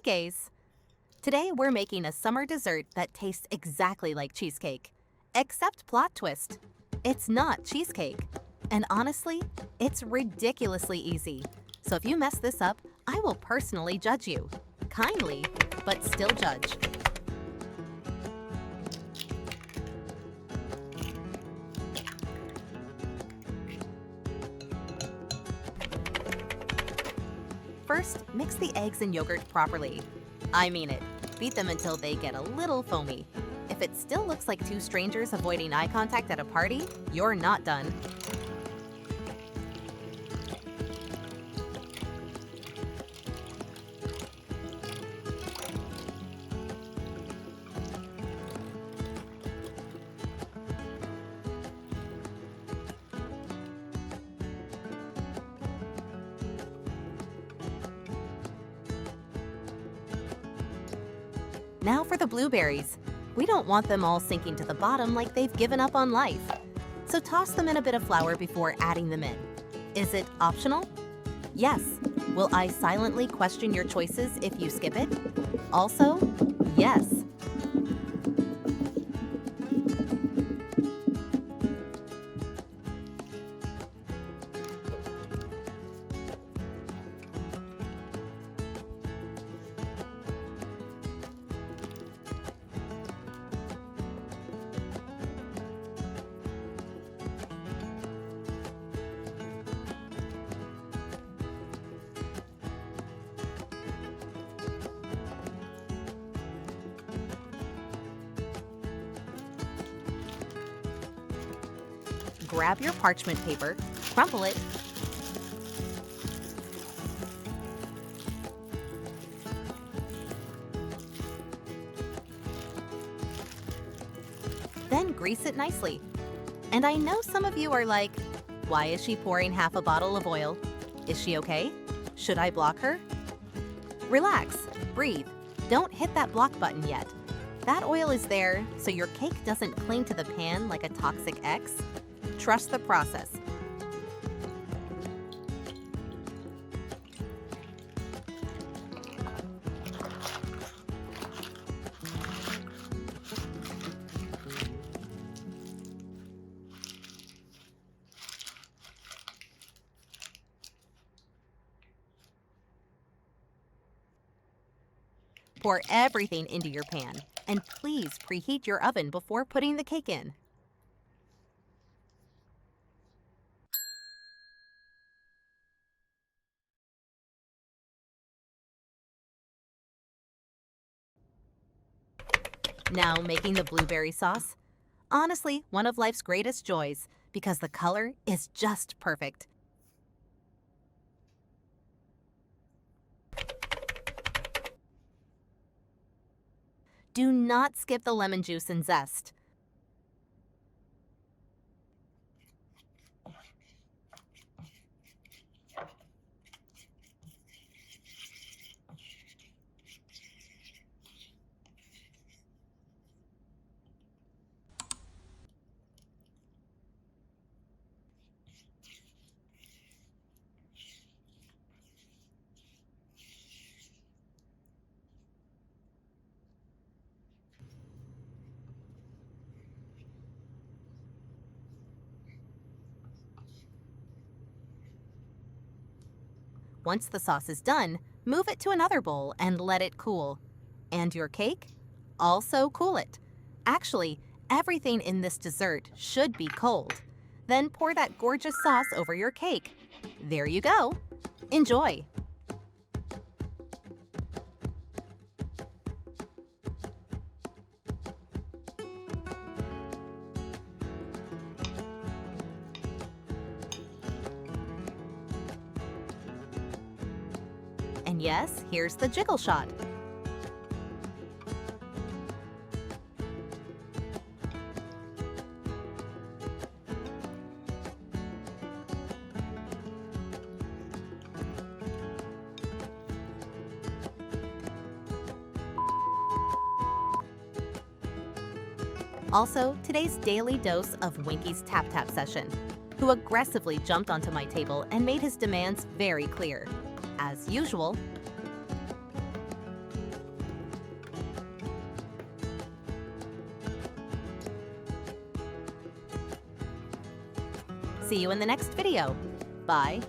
Gaze! Today we're making a summer dessert that tastes exactly like cheesecake. Except plot twist, it's not cheesecake. And honestly, it's ridiculously easy. So if you mess this up, I will personally judge you. Kindly, but still judge. First, mix the eggs and yogurt properly. I mean it. Beat them until they get a little foamy. If it still looks like two strangers avoiding eye contact at a party, you're not done. Now for the blueberries. We don't want them all sinking to the bottom like they've given up on life. So toss them in a bit of flour before adding them in. Is it optional? Yes. Will I silently question your choices if you skip it? Also, yes. Grab your parchment paper, crumple it, then grease it nicely. And I know some of you are like, why is she pouring half a bottle of oil? Is she okay? Should I block her? Relax, breathe. Don't hit that block button yet. That oil is there so your cake doesn't cling to the pan like a toxic ex. Trust the process. Pour everything into your pan, and please preheat your oven before putting the cake in. Now making the blueberry sauce. Honestly, one of life's greatest joys because the color is just perfect. Do not skip the lemon juice and zest. Once the sauce is done, move it to another bowl and let it cool. And your cake? Also cool it. Actually, everything in this dessert should be cold. Then pour that gorgeous sauce over your cake. There you go. Enjoy! And yes, here's the jiggle shot. Also, today's daily dose of Winky's Tap Tap session, who aggressively jumped onto my table and made his demands very clear. As usual, See you in the next video. Bye.